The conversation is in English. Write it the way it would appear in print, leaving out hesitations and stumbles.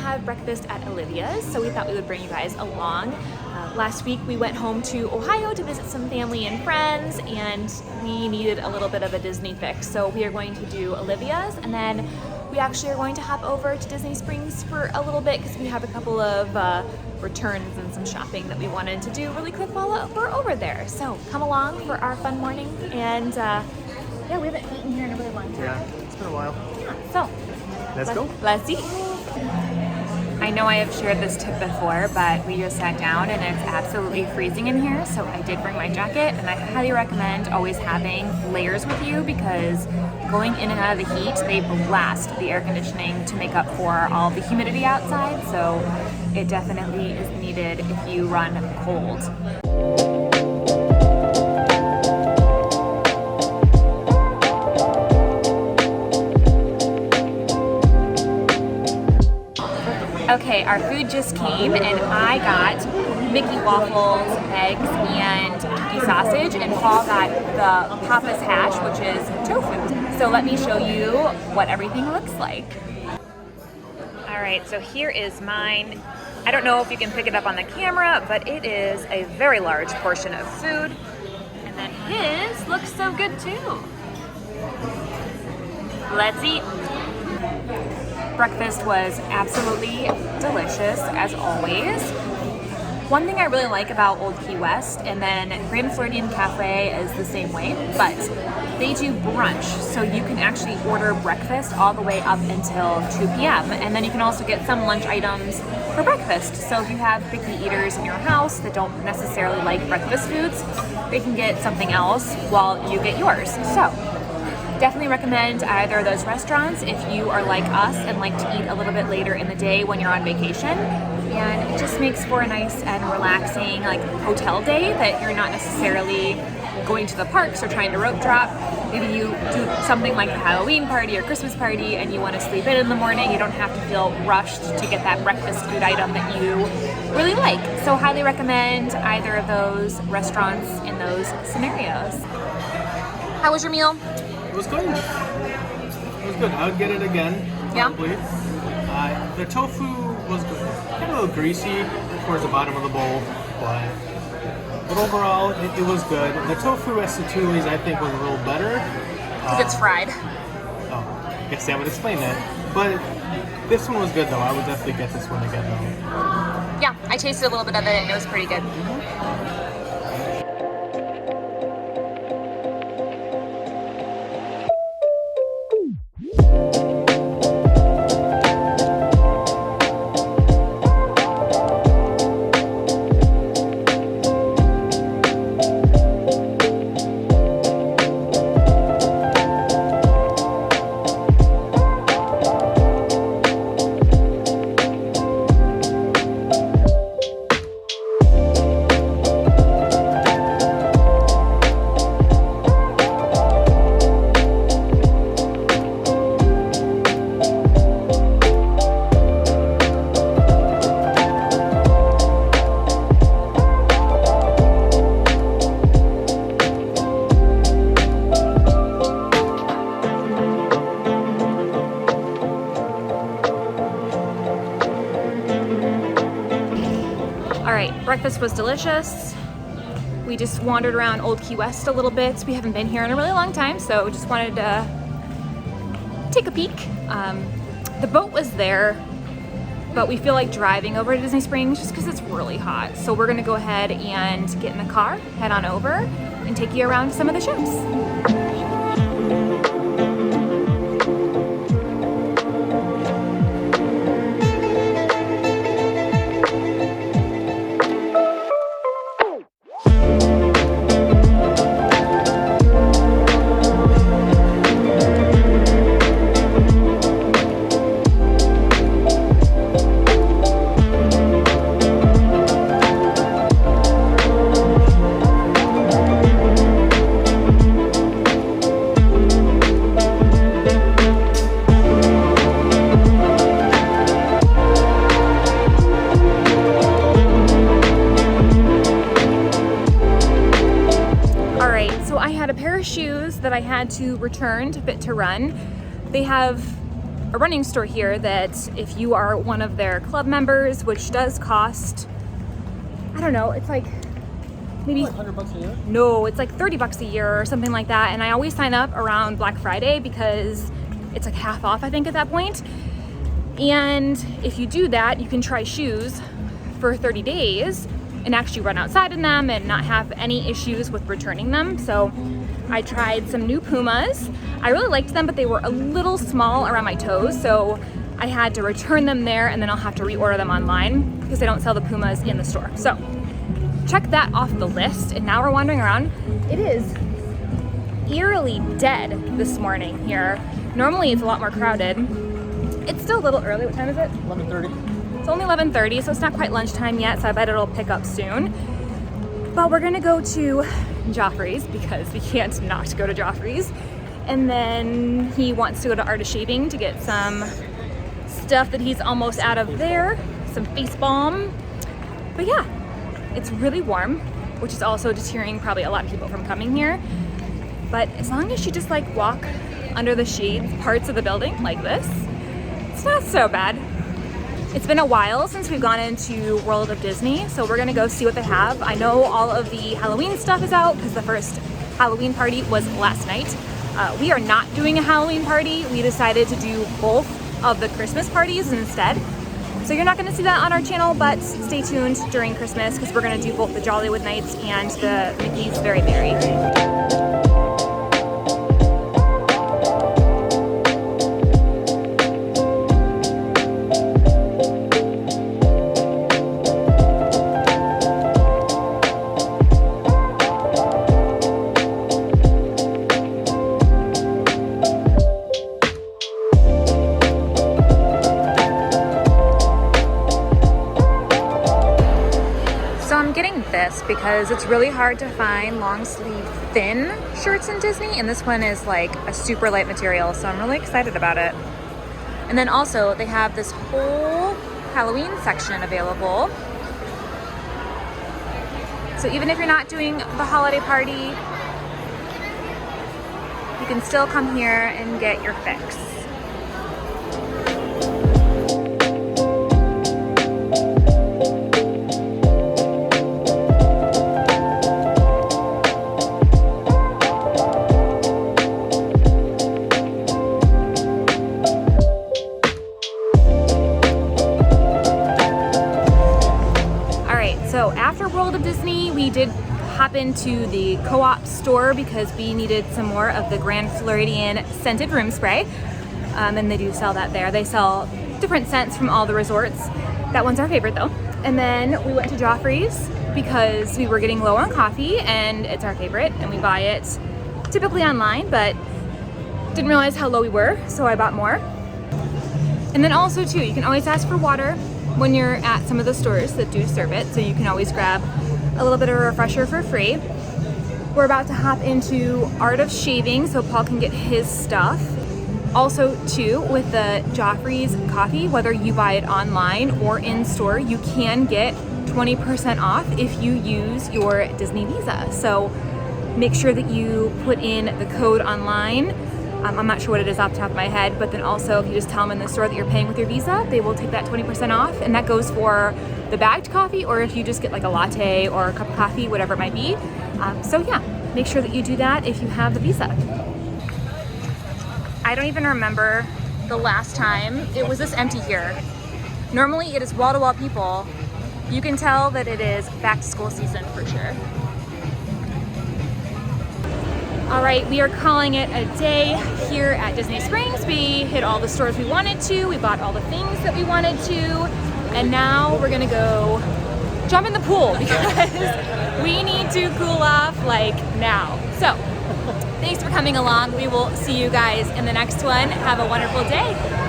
have breakfast at Olivia's, so we thought we would bring you guys along. Last week we went home to Ohio to visit some family and friends, and we needed a little bit of a Disney fix. So we are going to do Olivia's, and then we actually are going to hop over to Disney Springs for a little bit because we have a couple of returns and some shopping that we wanted to do really quick while we're over there. So come along for our fun morning, and yeah, we haven't eaten here in a really long time. Yeah, it's been a while. Yeah, so Let's go. Let's eat. I know I have shared this tip before, but we just sat down and it's absolutely freezing in here, so I did bring my jacket, and I highly recommend always having layers with you because going in and out of the heat, they blast the air conditioning to make up for all the humidity outside, so it definitely is needed if you run cold. Okay, our food just came and I got Mickey waffles, eggs, and turkey sausage, and Paul got the Papa's hash, which is tofu. So let me show you what everything looks like. All right, so here is mine. I don't know if you can pick it up on the camera, but it is a very large portion of food. And then his looks so good too. Let's eat. Breakfast was absolutely delicious, as always. One thing I really like about Old Key West, and then Grand Floridian Cafe is the same way, but they do brunch, so you can actually order breakfast all the way up until 2 p.m. And then you can also get some lunch items for breakfast. So if you have picky eaters in your house that don't necessarily like breakfast foods, they can get something else while you get yours. So definitely recommend either of those restaurants if you are like us and like to eat a little bit later in the day when you're on vacation. And it just makes for a nice and relaxing like hotel day that you're not necessarily going to the parks or trying to rope drop. Maybe you do something like a Halloween party or Christmas party and you want to sleep in the morning. You don't have to feel rushed to get that breakfast food item that you really like. So highly recommend either of those restaurants in those scenarios. How was your meal? It was good. It was good. I would get it again, probably. Yeah. The tofu was good. Kind of a little greasy towards the bottom of the bowl, but overall, it was good. The tofu ratatouilles, I think, was a little better. Because it's fried. Oh, I guess that would explain that. But this one was good, though. I would definitely get this one again, though. Yeah, I tasted a little bit of it, and it was pretty good. Breakfast was delicious. We just wandered around Old Key West a little bit. We haven't been here in a really long time, so we just wanted to take a peek. The boat was there, but we feel like driving over to Disney Springs just because it's really hot. So we're gonna go ahead and get in the car, head on over, and take you around some of the shows. That I had to return to Fit to Run. They have a running store here that if you are one of their club members, which does cost, I don't know, it's like maybe Like $100 a year? No, it's like $30 a year or something like that. And I always sign up around Black Friday because it's like half off, I think, at that point. And if you do that, you can try shoes for 30 days and actually run outside in them and not have any issues with returning them. So I tried some new Pumas. I really liked them, but they were a little small around my toes. So I had to return them there, and then I'll have to reorder them online because they don't sell the Pumas in the store. So check that off the list. And now we're wandering around. It is eerily dead this morning here. Normally it's a lot more crowded. It's still a little early. What time is it? 11:30. It's only 11:30, so it's not quite lunchtime yet, so I bet it'll pick up soon. But we're gonna go to Joffrey's because we can't not go to Joffrey's. And then he wants to go to Art of Shaving to get some stuff that he's almost out of there, some face balm. But yeah, it's really warm, which is also deterring probably a lot of people from coming here. But as long as you just like walk under the shade parts of the building like this, it's not so bad. It's been a while since we've gone into World of Disney, so we're gonna go see what they have. I know all of the Halloween stuff is out because the first Halloween party was last night. We are not doing a Halloween party. We decided to do both of the Christmas parties instead. So you're not gonna see that on our channel, but stay tuned during Christmas because we're gonna do both the Jollywood Nights and the Mickey's Very Merry. Because it's really hard to find long sleeve thin shirts in Disney, and this one is like a super light material, so I'm really excited about it. And then also they have this whole Halloween section available, so even if you're not doing the holiday party, you can still come here and get your fix. We did hop into the co-op store because we needed some more of the Grand Floridian scented room spray, and they do sell that there. They sell different scents from all the resorts. That one's our favorite though. And then we went to Joffrey's because we were getting low on coffee, and it's our favorite, and we buy it typically online, but didn't realize how low we were, so I bought more. And then also too, you can always ask for water when you're at some of the stores that do serve it, so you can always grab a little bit of a refresher for free. We're about to hop into Art of Shaving so Paul can get his stuff. Also too, with the Joffrey's coffee, whether you buy it online or in store, you can get 20% off if you use your Disney Visa. So make sure that you put in the code online. I'm not sure what it is off the top of my head, but then also if you just tell them in the store that you're paying with your Visa, they will take that 20% off, and that goes for the bagged coffee or if you just get like a latte or a cup of coffee, whatever it might be. So yeah, make sure that you do that if you have the Visa. I don't even remember the last time it was this empty here. Normally it is wall-to-wall people. You can tell that it is back to school season for sure. All right, we are calling it a day here at Disney Springs. We hit all the stores we wanted to. We bought all the things that we wanted to. And now we're gonna go jump in the pool because we need to cool off like now. So thanks for coming along. We will see you guys in the next one. Have a wonderful day.